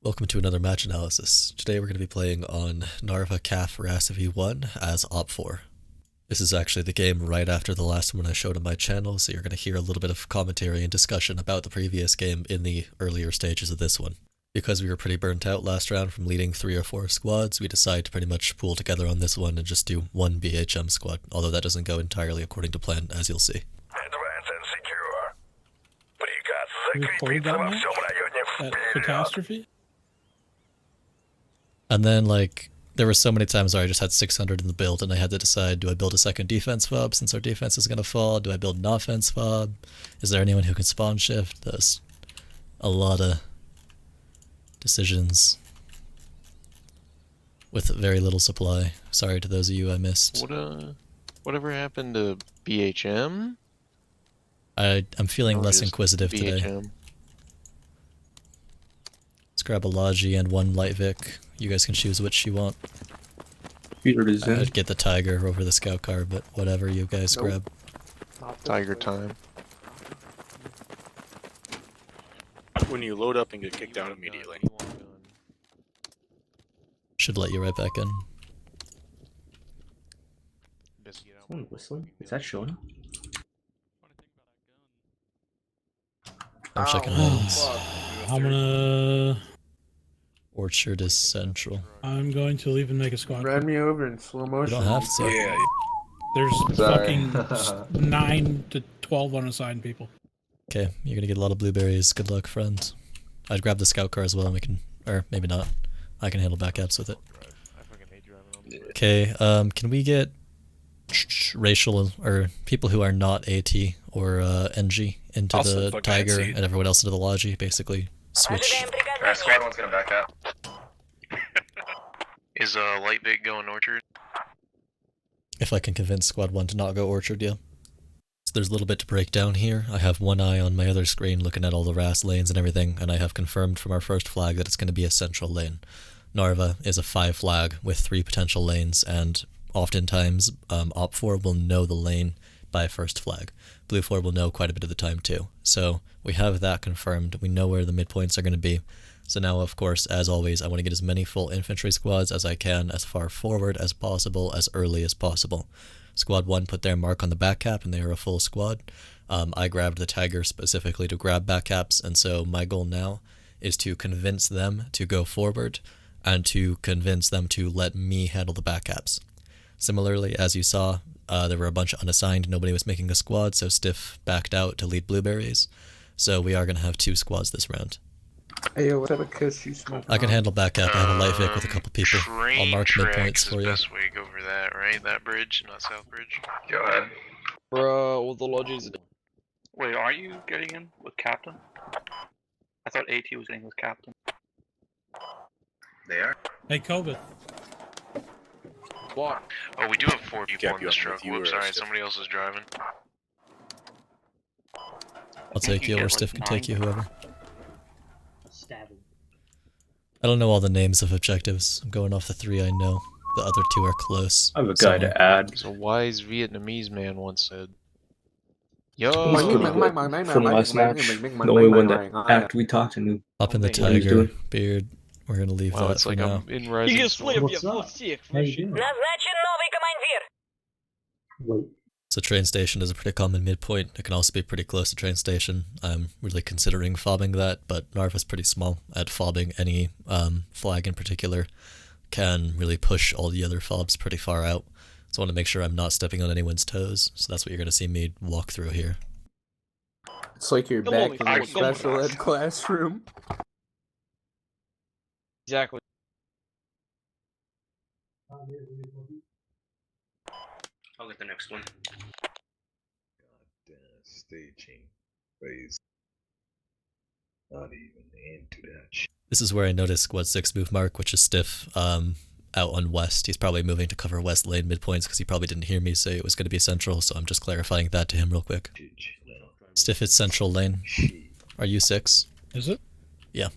Welcome to another match analysis. Today we're going to be playing on Narva CAF RAAS V1 as Op4. This is actually the game right after the last one I showed on my channel, so you're going to hear a little bit of commentary and discussion about the previous game in the earlier stages of this one. Because we were pretty burnt out last round from leading 3 or 4 squads, we decided to pretty much pool together on this one and just do one BHM squad, although that doesn't go entirely according to plan, as you'll see. Recorded that match? That catastrophe? And then, there were so many times where I just had 600 in the build and I had to decide, do I build a second defense fob since our defense is going to fall? Do I build an offense fob? Is there anyone who can spawn shift? There's a lot of decisions with very little supply. Sorry to those of you I missed. Whatever happened to BHM? I'm feeling less inquisitive BHM? today. Let's grab a Logi and one Light Vic. You guys can choose which you want. I'd get the Tiger over the Scout car, but whatever you guys grab. Tiger time. When you load up and get kicked out immediately. Should let you right back in. Someone whistling? Is that showing? I'm checking lanes. I'm gonna... Orchard is central. I'm going to leave and make a squad. Ran me over in slow You motion. don't have to. Yeah. There's Sorry. fucking 9 to 12 unassigned people. Okay, you're gonna get a lot of blueberries. Good luck, friend. I'd grab the Scout car as well, and we can... Or, maybe not. I can handle backups with it. Okay, can we get racial or people who are not AT or NG into Also, the Tiger NC. and everyone else into the Logi? Basically, switch. Alright, squad one's gonna back out. Is Light Vic going Orchard? If I can convince Squad 1 to not go Orchard, yeah. So there's a little bit to break down here. I have one eye on my other screen looking at all the RAAS lanes and everything, and I have confirmed from our first flag that it's going to be a central lane. Narva is a 5 flag with 3 potential lanes, and oftentimes Op4 will know the lane by first flag. Blue 4 will know quite a bit of the time too. So we have that confirmed. We know where the midpoints are going to be. So now, of course, as always, I want to get as many full infantry squads as I can, as far forward as possible, as early as possible. Squad 1 put their mark on the back cap, and they are a full squad. I grabbed the Tiger specifically to grab back caps, and so my goal now is to convince them to go forward and to convince them to let me handle the back caps. Similarly, as you saw, there were a bunch of unassigned. Nobody was making a squad, so Stiff backed out to lead blueberries. So we are going to have 2 squads this round. Hey, yo, what type of kiss you smoke? I can handle back cap. I have a Light Vic with a couple people. I'll mark midpoints for you. Best way to go over that, right? That bridge, not South Bridge. Go ahead. Bro, all the lodges. Wait, are you getting in with Captain? I thought AT was getting with Captain. They are. Hey, COVID. What? Oh, we do have 4 people Cap on you this on truck. with you Whoops, or alright, Stiff? somebody else is driving. I'll take you, or Stiff can take you, whoever. Stabbing. I don't know all the names of objectives. I'm going off the 3 I know. The other 2 are close. I have a guy to add. As a wise Vietnamese man once said. Yo! From last match, the only one that after we talked and knew Up in the what he was Tiger, doing. Beard. We're gonna leave Wow, that it's for like now. I'm in Rising Storm. What's up? How you doing? Wait. So train station is a pretty common midpoint. It can also be pretty close to train station. I'm really considering fobbing that, but Narva's pretty small at fobbing any flag in particular. Can really push all the other fobs pretty far out. So I want to make sure I'm not stepping on anyone's toes. So that's what you're going to see me walk through here. It's like you're back in I- the special ed classroom. Exactly. I'll get the next one. Staging phase. Not even into that shit. This is where I noticed Squad 6 move mark, which is Stiff, out on west. He's probably moving to cover west lane midpoints because he probably didn't hear me say it was going to be central, so I'm just clarifying that to him real quick. Stiff, it's central lane. Are you 6? Is it? Yeah.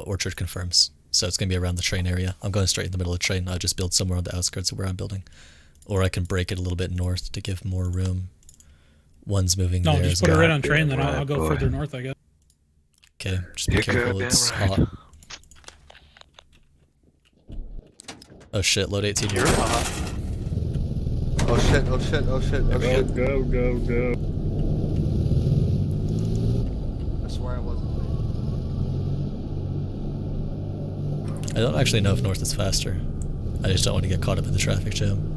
Orchard confirms. So it's going to be around the train area. I'm going straight in the middle of the train. I'll just build somewhere on the outskirts of where I'm building. Or I can break it a little bit north to give more room. One's moving No, there just as put it well. right on train, then I'll go further north, I guess. Okay, just be careful, it's hot. Oh shit, load 18 You're here. hot. Oh shit, oh shit, oh shit, oh shit. Go. I swear I wasn't late. I don't actually know if north is faster. I just don't want to get caught up in the traffic jam.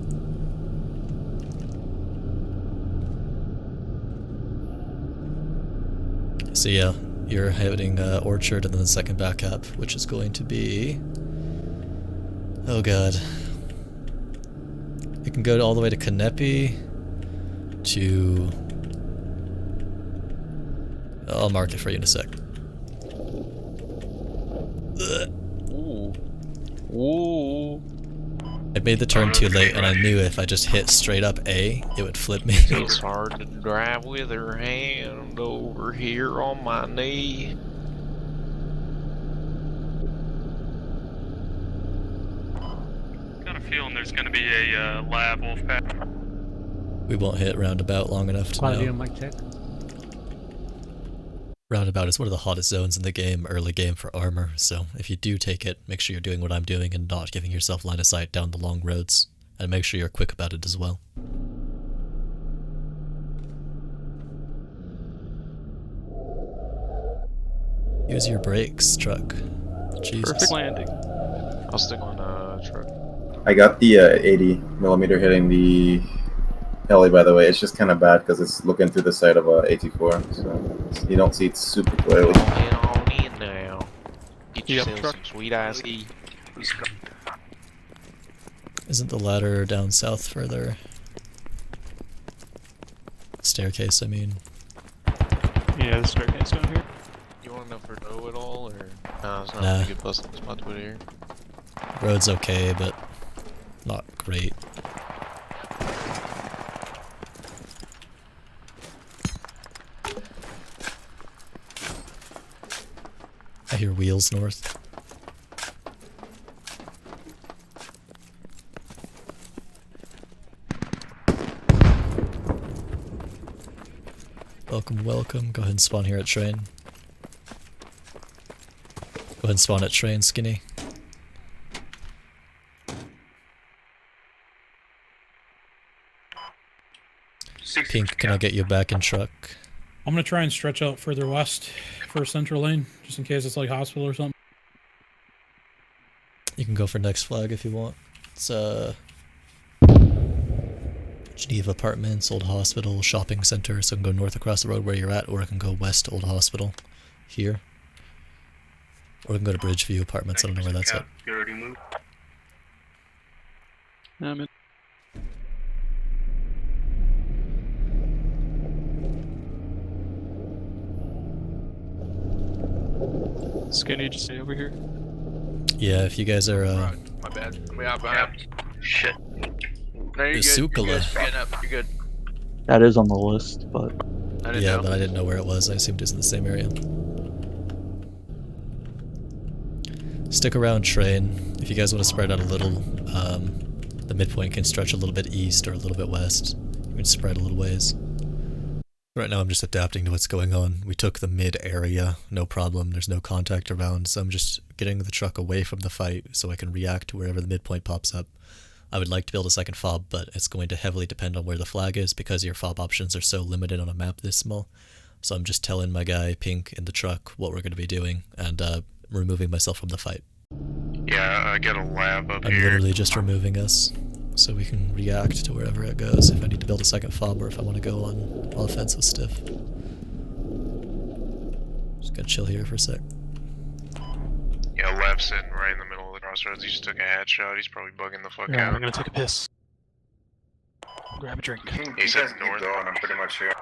So yeah, you're heading Orchard and then the second back up, which is going to be... Oh god. You can go all the way to Canepi, to... I'll mark it for you in a sec. Ugh. Ooh. Ooh. I made the turn too late and I knew if I just hit straight up A, it would flip me. It's hard to drive with her hand over here on my knee. Got a feeling there's gonna be a lab wolf pack. We won't hit roundabout long enough to know. Mic check. Roundabout is one of the hottest zones in the game, early game for armor, so if you do take it, make sure you're doing what I'm doing and not giving yourself line of sight down the long roads, and make sure you're quick about it as well. Use your brakes, truck. Jesus. Perfect landing. I'll stick on truck. I got the 80mm hitting the heli, by the way. It's just kind of bad because it's looking through the side of a AT4, so you don't see it super clearly. Get on in now. Get Yep, yourself truck. some sweet icy. Isn't the ladder down south further? Staircase, I mean. Yeah, the staircase down here. You want to know for no at all, or no? It's not Nah. a good busting spot to put here. Road's okay, but not great. I hear wheels north. Welcome, welcome. Go ahead and spawn here at train. Go ahead and spawn at train, Skinny. Pink, can I get you back in truck? I'm gonna try and stretch out further west for a central lane, just in case it's like hospital or something. You can go for next flag if you want. It's Geneva Apartments, Old Hospital, Shopping Center, so I can go north across the road where you're at, or I can go west to Old Hospital, here. Or I can go to Bridgeview Apartments, I don't know where that's at. You already moved? I'm in. Skinny, just stay over here. Yeah, if you guys are, My bad. Shit. No, you're good. Usukala. You're getting up. You're good. That is on the list, but I didn't Yeah, know. but I didn't know where it was. I assumed it was in the same area. Stick around train. If you guys want to spread out a little, the midpoint can stretch a little bit east or a little bit west. You can spread a little ways. Right now I'm just adapting to what's going on. We took the mid area, no problem. There's no contact around, so I'm just getting the truck away from the fight so I can react to wherever the midpoint pops up. I would like to build a second fob, but it's going to heavily depend on where the flag is because your fob options are so limited on a map this small. So I'm just telling my guy, Pink, in the truck what we're going to be doing and removing myself from the fight. Yeah, I got a lab up I'm here. literally just removing us so we can react to wherever it goes if I need to build a second fob or if I want to go on offense with stiff. Just gotta chill here for a sec. Yeah, lab sitting right in the middle of the crossroads. He just took a headshot. He's probably bugging the fuck Yeah, out. I'm gonna take a piss. Grab a drink. You He said guys keep north. going. I'm pretty much here.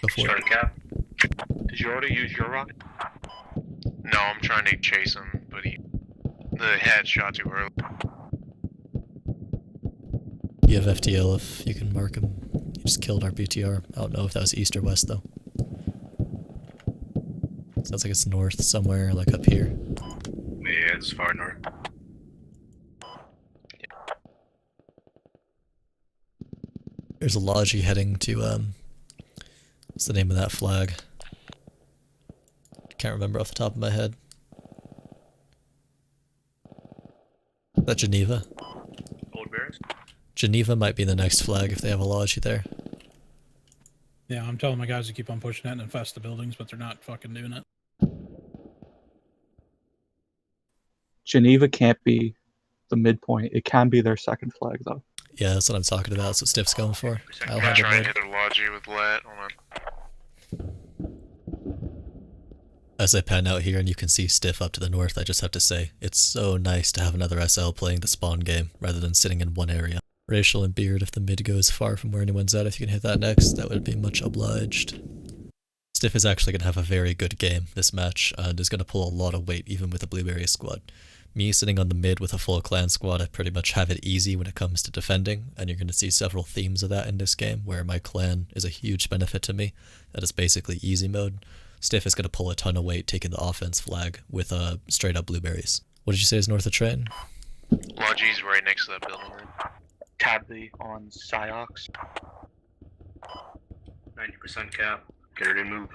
Go for Start it. a cap. Did you already use your rocket? No, I'm trying to chase him, but the headshot too early. You have FTL if you can mark him. He just killed our BTR. I don't know if that was east or west though. Sounds like it's north somewhere, like up here. Yeah, it's far north. There's a Logi heading to, what's the name of that flag? Can't remember off the top of my head. Is that Geneva? Gold bears. Geneva might be the next flag if they have a lodge there. Yeah, I'm telling my guys to keep on pushing it and infest the buildings, but they're not fucking doing it. Geneva can't be the midpoint. It can be their second flag, though. Yeah, that's what I'm talking about. That's what Stiff's going for. I'll I'm have it trying to mid. hit a logi with lat. Hold on. As I pan out here and you can see Stiff up to the north, I just have to say, it's so nice to have another SL playing the spawn game rather than sitting in one area. Racial and Beard, if the mid goes far from where anyone's at, if you can hit that next, that would be much obliged. Stiff is actually going to have a very good game this match and is going to pull a lot of weight even with a Blueberry squad. Me sitting on the mid with a full clan squad, I pretty much have it easy when it comes to defending, and you're going to see several themes of that in this game where my clan is a huge benefit to me. That is basically easy mode. Stiff is going to pull a ton of weight taking the offense flag with straight up Blueberries. What did you say is north of train? Logi's right next to that building. Tab B on Psyox. 90% cap. Get ready to move.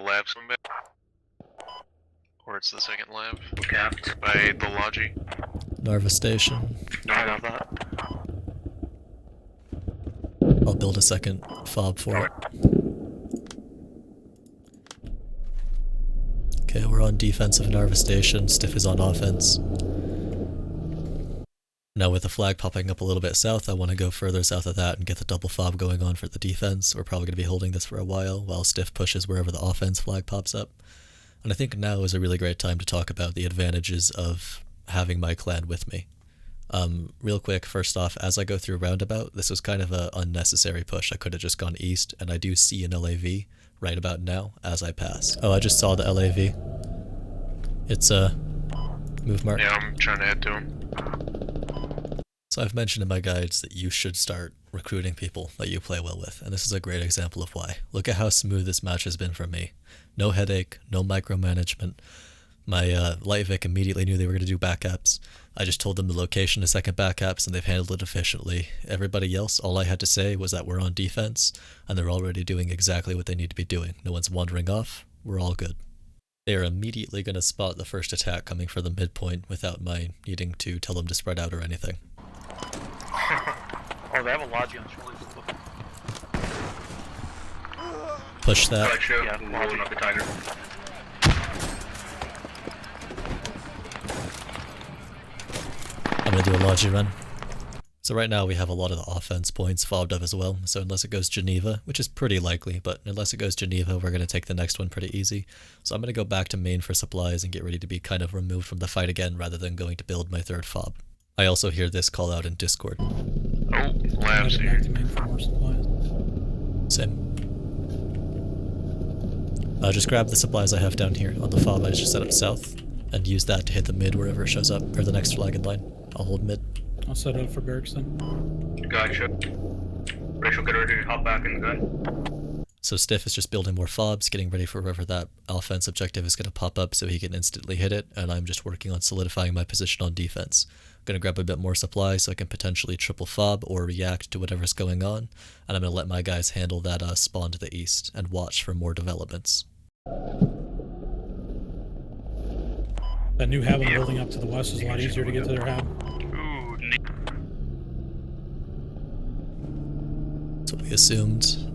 Lab's coming back. Or it's the second lab. Capped. By the logi. Narva station. I love that. I'll build a second fob for it. Okay, we're on defensive Narva station. Stiff is on offense. Now with the flag popping up a little bit south, I want to go further south of that and get the double fob going on for the defense. We're probably going to be holding this for a while Stiff pushes wherever the offense flag pops up. And I think now is a really great time to talk about the advantages of having my clan with me. Real quick, first off, as I go through roundabout, this was kind of an unnecessary push. I could have just gone east, and I do see an LAV right about now as I pass. Oh, I just saw the LAV. It's a move mark. Yeah, I'm trying to head to him. So I've mentioned in my guides that you should start recruiting people that you play well with, and this is a great example of why. Look at how smooth this match has been for me. No headache, no micromanagement. My Light Vic immediately knew they were going to do backups. I just told them the location of second backups and they've handled it efficiently. Everybody else, all I had to say was that we're on defense and they're already doing exactly what they need to be doing. No one's wandering off. We're all good. They are immediately going to spot the first attack coming for the midpoint without my needing to tell them to spread out or anything. Oh, they have a logi on shoulders. Push that. Yeah, rolling up the tiger. I'm going to do a logi run. So right now we have a lot of the offense points fobbed up as well, so unless it goes Geneva, which is pretty likely, but unless it goes Geneva, we're going to take the next one pretty easy. So I'm going to go back to main for supplies and get ready to be kind of removed from the fight again rather than going to build my third fob. I also hear this call out in Discord. Oh, lab's Headed here. back to main for more supplies. Same. Just grab the supplies I have down here on the fob I just set up south, and use that to hit the mid wherever it shows up, or the next flag in line. I'll hold mid. I'll set it up for barracks then. Gotcha. Rachel, get ready to hop back in the gun. So Stiff is just building more fobs, getting ready for wherever that offense objective is going to pop up so he can instantly hit it, and I'm just working on solidifying my position on defense. I'm going to grab a bit more supply so I can potentially triple fob or react to whatever's going on, and I'm going to let my guys handle that spawn to the east and watch for more developments. That new hab building up to the west is a lot easier to get to their hab. Ooh, neat. That's what we assumed.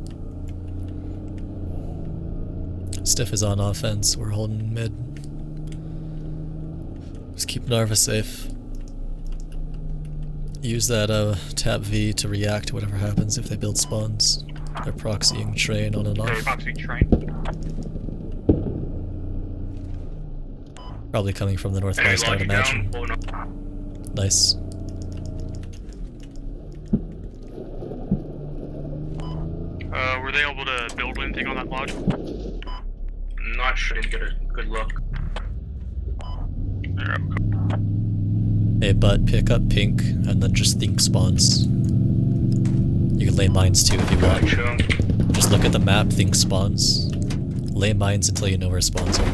Stiff is on offense, we're holding mid. Just keep Narva safe. Use that tap V to react to whatever happens if they build spawns. They're proxying train on and off. Proxy train. Probably coming from the northwest, I'd imagine. Nice. Were they able to build anything on that lodge? Not sure, didn't get a good look. Hey, but pick up pink and then just think spawns. You can lay mines too if you want. Gotcha. Just look at the map, think spawns. Lay mines until you know where spawns are.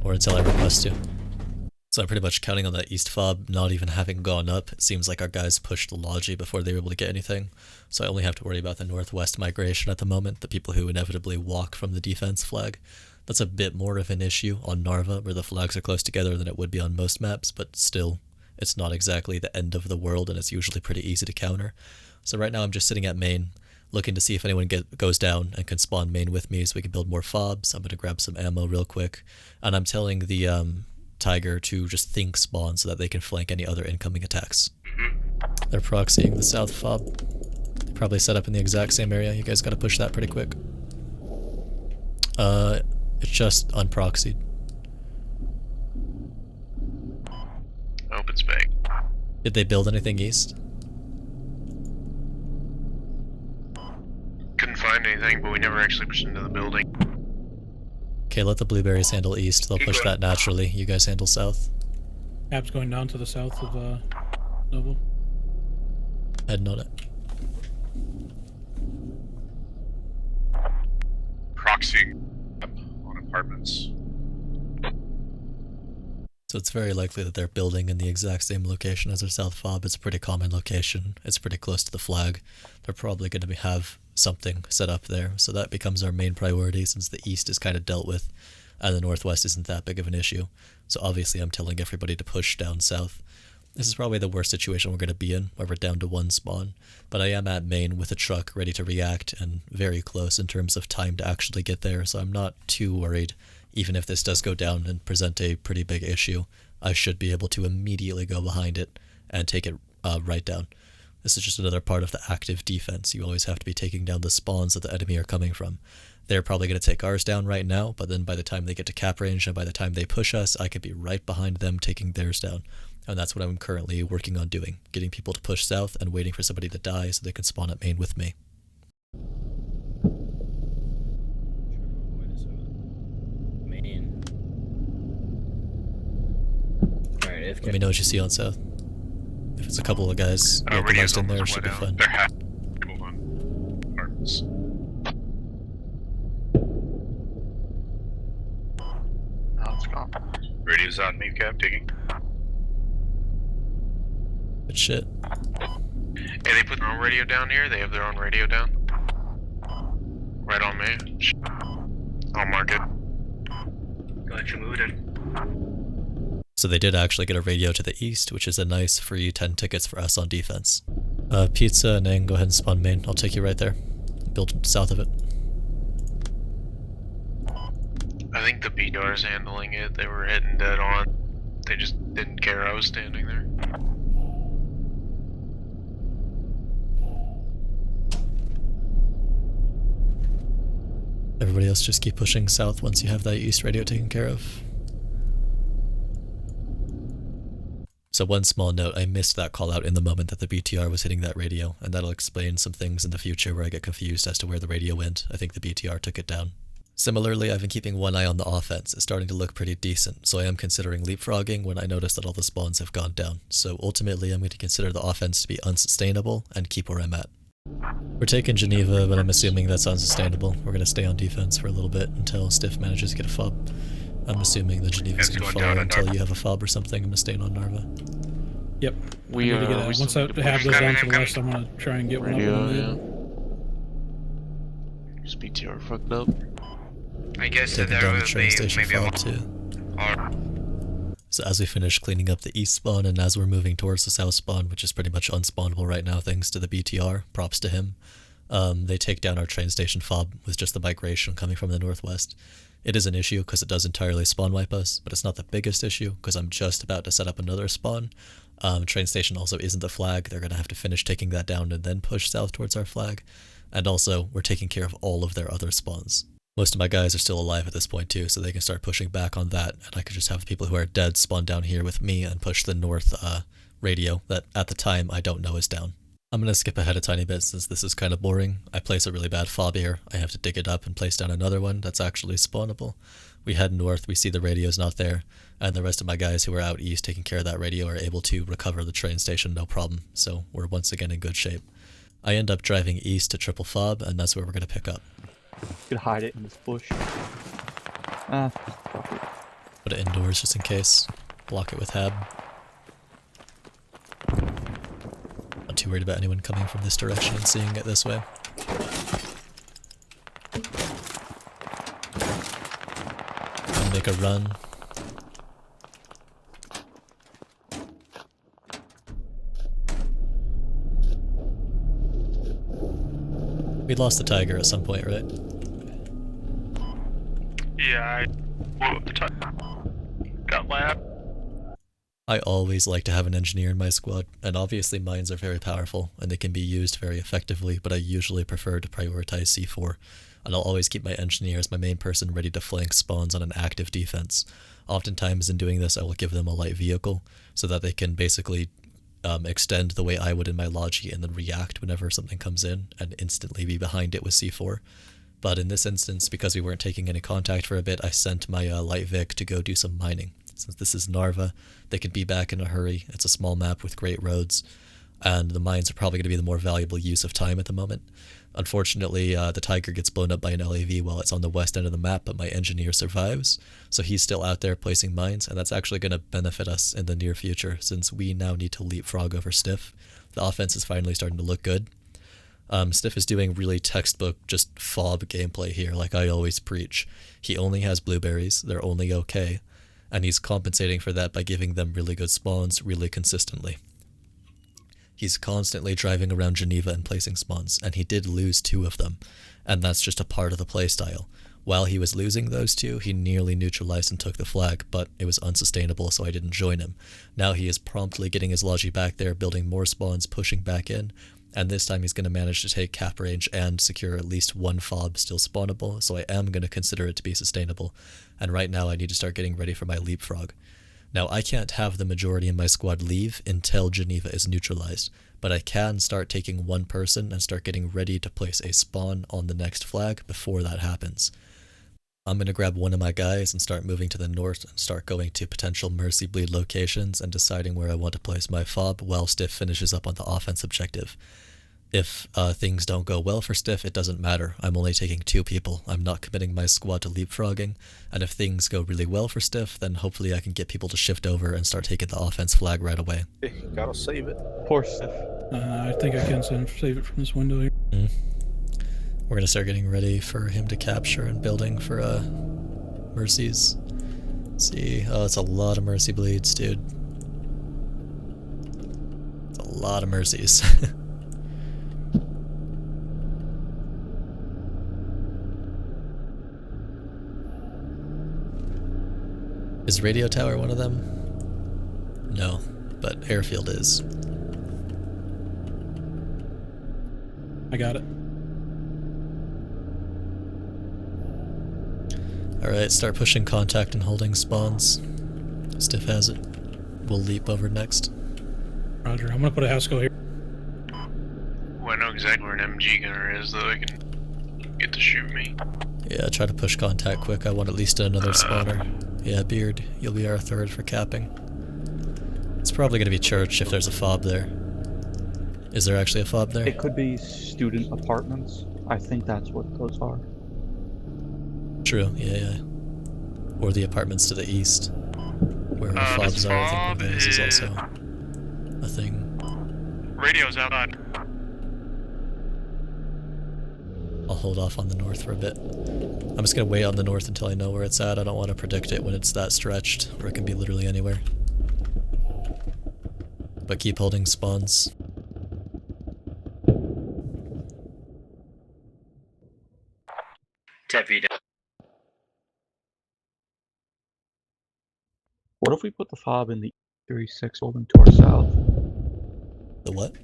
Or until I request to. So I'm pretty much counting on that east fob not even having gone up. It seems like our guys pushed the Logi before they were able to get anything. So I only have to worry about the northwest migration at the moment, the people who inevitably walk from the defense flag. That's a bit more of an issue on Narva, where the flags are close together than it would be on most maps, but still, it's not exactly the end of the world, and it's usually pretty easy to counter. So right now I'm just sitting at main, looking to see if anyone goes down and can spawn main with me so we can build more fobs. I'm going to grab some ammo real quick, and I'm telling the Tiger to just think spawn so that they can flank any other incoming attacks. They're proxying the south fob. They probably set up in the exact same area. You guys got to push that pretty quick. It's just unproxied. Open spec. Did they build anything east? Couldn't find anything, but we never actually pushed into the building. Okay, let the blueberries handle east. They'll push that naturally. You guys handle south. Cab's going down to the south of Nova. Heading on it. Proxy on apartments. So it's very likely that they're building in the exact same location as our south fob. It's a pretty common location. It's pretty close to the flag. They're probably going to have something set up there. So that becomes our main priority since the east is kind of dealt with and the northwest isn't that big of an issue. So obviously I'm telling everybody to push down south. This is probably the worst situation we're going to be in, where we're down to one spawn. But I am at main with a truck ready to react and very close in terms of time to actually get there. So I'm not too worried. Even if this does go down and present a pretty big issue, I should be able to immediately go behind it and take it right down. This is just another part of the active defense. You always have to be taking down the spawns that the enemy are coming from. They're probably going to take ours down right now, but then by the time they get to cap range and by the time they push us, I could be right behind them taking theirs down. And that's what I'm currently working on doing, getting people to push south and waiting for somebody to die so they can spawn at main with me. Let me know what you see on south. If it's a couple of guys, get the most in there, it should be fun. They're half. Hold on. Apartments. Now it's gone. Radio's on me, Cap, taking. Good shit. Hey, they put their own radio down here? They have their own radio down? Right on me. I'll mark it. Got you moving. So they did actually get a radio to the east, which is a nice free 10 tickets for us on defense. Pizza and Nang, go ahead and spawn main. I'll take you right there. Build south of it. I think the BDR's handling it. They were heading dead on. They just didn't care I was standing there. Everybody else just keep pushing south once you have that east radio taken care of. So one small note, I missed that call out in the moment that the BTR was hitting that radio, and that'll explain some things in the future where I get confused as to where the radio went. I think the BTR took it down. Similarly, I've been keeping one eye on the offense. It's starting to look pretty decent, so I am considering leapfrogging when I notice that all the spawns have gone down. So ultimately, I'm going to consider the offense to be unsustainable and keep where I'm at. We're taking Geneva, but I'm assuming that's unsustainable. We're going to stay on defense for a little bit until Stiff manages to get a fob. I'm assuming the Geneva's going to fall until you have a fob or something. I'm going to stay on Narva. Yep. We need to get once I have those down to the west, I'm going to try and get one radio, up. yeah. This BTR fucked up. I guess Taking there down the will train be station maybe fob too. So as we finish cleaning up the east spawn and as we're moving towards the south spawn, which is pretty much unspawnable right now thanks to the BTR, props to him, they take down our train station fob with just the migration coming from the northwest. It is an issue because it does entirely spawn wipe us, but it's not the biggest issue because I'm just about to set up another spawn. Train station also isn't the flag. They're going to have to finish taking that down and then push south towards our flag. And also, we're taking care of all of their other spawns. Most of my guys are still alive at this point too, so they can start pushing back on that, and I could just have the people who are dead spawn down here with me and push the north radio that at the time I don't know is down. I'm going to skip ahead a tiny bit since this is kind of boring. I place a really bad fob here. I have to dig it up and place down another one that's actually spawnable. We head north, we see the radio's not there, and the rest of my guys who are out east taking care of that radio are able to recover the train station no problem, so we're once again in good shape. I end up driving east to triple fob, and that's where we're going to pick up. You could hide it in this bush. Fuck it. Put it indoors just in case. Block it with Hab. Not too worried about anyone coming from this direction and seeing it this way. I'll make a run. We lost the tiger at some point, right? Yeah, I blew up the tiger. Got lab. I always like to have an engineer in my squad, and obviously mines are very powerful, and they can be used very effectively, but I usually prefer to prioritize C4, and I'll always keep my engineer as my main person ready to flank spawns on an active defense. Oftentimes in doing this I will give them a light vehicle, so that they can basically extend the way I would in my logi and then react whenever something comes in, and instantly be behind it with C4. But in this instance, because we weren't taking any contact for a bit, I sent my light Vic to go do some mining. Since this is Narva, they can be back in a hurry. It's a small map with great roads, and the mines are probably going to be the more valuable use of time at the moment. Unfortunately, the Tiger gets blown up by an LAV while it's on the west end of the map, but my engineer survives, so he's still out there placing mines, and that's actually going to benefit us in the near future, since we now need to leapfrog over Stiff. The offense is finally starting to look good. Stiff is doing really textbook, just fob gameplay here, like I always preach. He only has blueberries, they're only okay, and he's compensating for that by giving them really good spawns really consistently. He's constantly driving around Geneva and placing spawns, and he did lose 2 of them, and that's just a part of the playstyle. While he was losing those 2, he nearly neutralized and took the flag, but it was unsustainable, so I didn't join him. Now he is promptly getting his logi back there, building more spawns, pushing back in, and this time he's going to manage to take cap range and secure at least 1 fob still spawnable, so I am going to consider it to be sustainable, and right now I need to start getting ready for my leapfrog. Now, I can't have the majority in my squad leave until Geneva is neutralized, but I can start taking 1 person and start getting ready to place a spawn on the next flag before that happens. I'm going to grab 1 of my guys and start moving to the north and start going to potential Mercy Bleed locations and deciding where I want to place my fob while Stiff finishes up on the offense objective. If things don't go well for Stiff, it doesn't matter. I'm only taking 2 people. I'm not committing my squad to leapfrogging, and if things go really well for Stiff, then hopefully I can get people to shift over and start taking the offense flag right away. You gotta save it. Poor Stiff. I think I can save it from this window here. We're gonna start getting ready for him to capture and building for Mercies. Let's see, oh, it's a lot of Mercy Bleeds, dude. It's a lot of Mercies. Is Radio Tower one of them? No, but Airfield is. I got it. Alright, start pushing contact and holding spawns. Stiff has it. We'll leap over next. Roger, I'm gonna put a Hasco here. Well, I know exactly where an MG gunner is, though I can get to shoot me. Yeah, try to push contact quick. I want at least another spawner. Yeah, Beard, you'll be our 3rd for capping. It's probably going to be Church if there's a fob there. Is there actually a fob there? It could be student apartments. I think that's what those are. True, yeah. Or the apartments to the east, where fobs are. I think one of those is also a thing. Radio's outside. I'll hold off on the north for a bit. I'm just gonna wait on the north until I know where it's at. I don't want to predict it when it's that stretched, where it can be literally anywhere. But keep holding spawns. What if we put the fob in the E36 holding to our south? The what?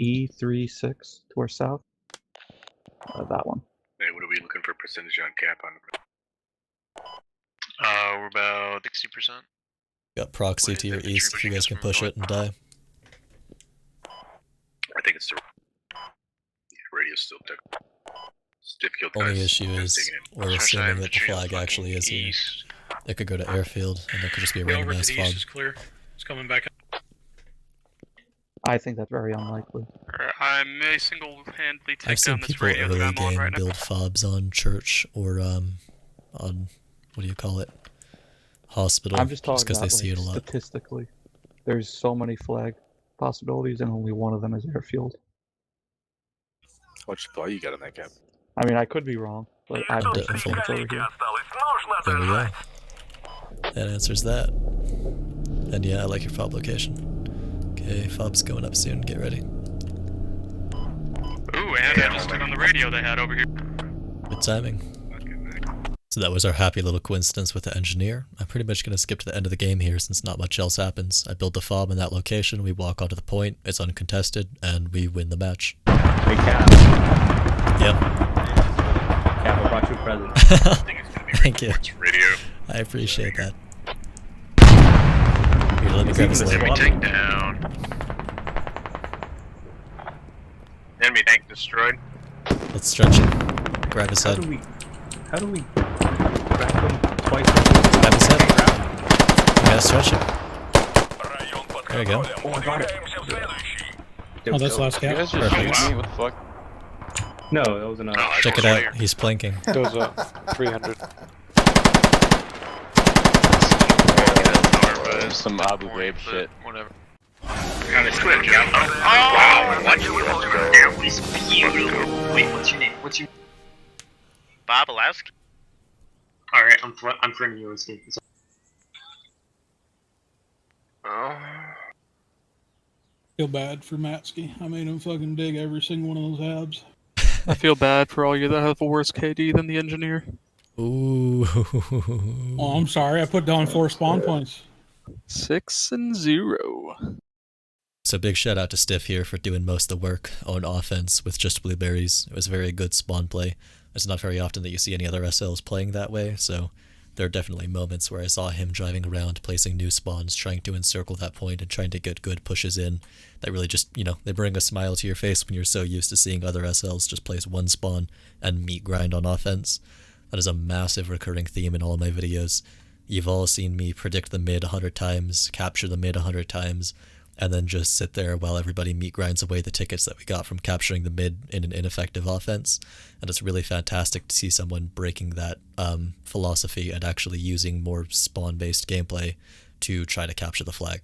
E36 to our south? That one. Hey, what are we looking for percentage on cap on? We're about 60%. Got proxy to your east if you guys can push it and die. I think it's the radio's still took. Stiff killed Only guys. issue is we're assuming that the flag actually is here. It could go to airfield, and it could just be a Over random to ass the fog. east is clear. It's coming back up. I think that's very unlikely. I may single-handedly take I've seen down this people radio that early I'm on game right now. build fobs on Church or on what do you call it? hospital. I'm just talking because they about, see like, it a lot. statistically. There's so many flag possibilities, and only one of them is airfield. How much supply you got in that cap? I mean, I could be wrong, but I personally Doubtful. think it's over here. There we go. That answers that. And yeah, I like your fob location. Okay, fob's going up soon. Get ready. Ooh, and I just turned on the radio they had over here. Good timing. So that was our happy little coincidence with the engineer. I'm pretty much going to skip to the end of the game here since not much else happens. I build the fob in that location, we walk onto the point, it's uncontested, and we win the match. Hey, Cap. Yep. Cap, I brought you a present. Thank you. Radio. I appreciate that. Here, let me grab his Enemy label. take down. Enemy tank destroyed. Let's stretch him. Grab his head. How do we crack them twice? Grab his head. We gotta stretch him. There you go. Oh, I got it. Oh, that's last You cap. guys just Perfect. shoot me? What the fuck? No, that was enough. Check it out. He's planking. Goes up. 300. Narva is Some Abu point, Ghraib but shit. Whatever. Kind of split, yeah. Oh, Wait, what's your name? What's your Bob Alaska. Alright, I'm printing you on Steam. Oh. Feel bad for Matsky. I made him fucking dig every single one of those abs. I feel bad for all you that have a worse KD than the engineer. Ooh. Oh, I'm sorry. I put down 4 spawn points. 6-0. So big shout out to Stiff here for doing most of the work on offense with just blueberries. It was a very good spawn play. It's not very often that you see any other SLs playing that way, so there are definitely moments where I saw him driving around, placing new spawns, trying to encircle that point and trying to get good pushes in that really just, they bring a smile to your face when you're so used to seeing other SLs just place one spawn and meat grind on offense. That is a massive recurring theme in all of my videos. You've all seen me predict the mid 100 times, capture the mid 100 times, and then just sit there while everybody meat grinds away the tickets that we got from capturing the mid in an ineffective offense. And it's really fantastic to see someone breaking that philosophy and actually using more spawn-based gameplay to try to capture the flag.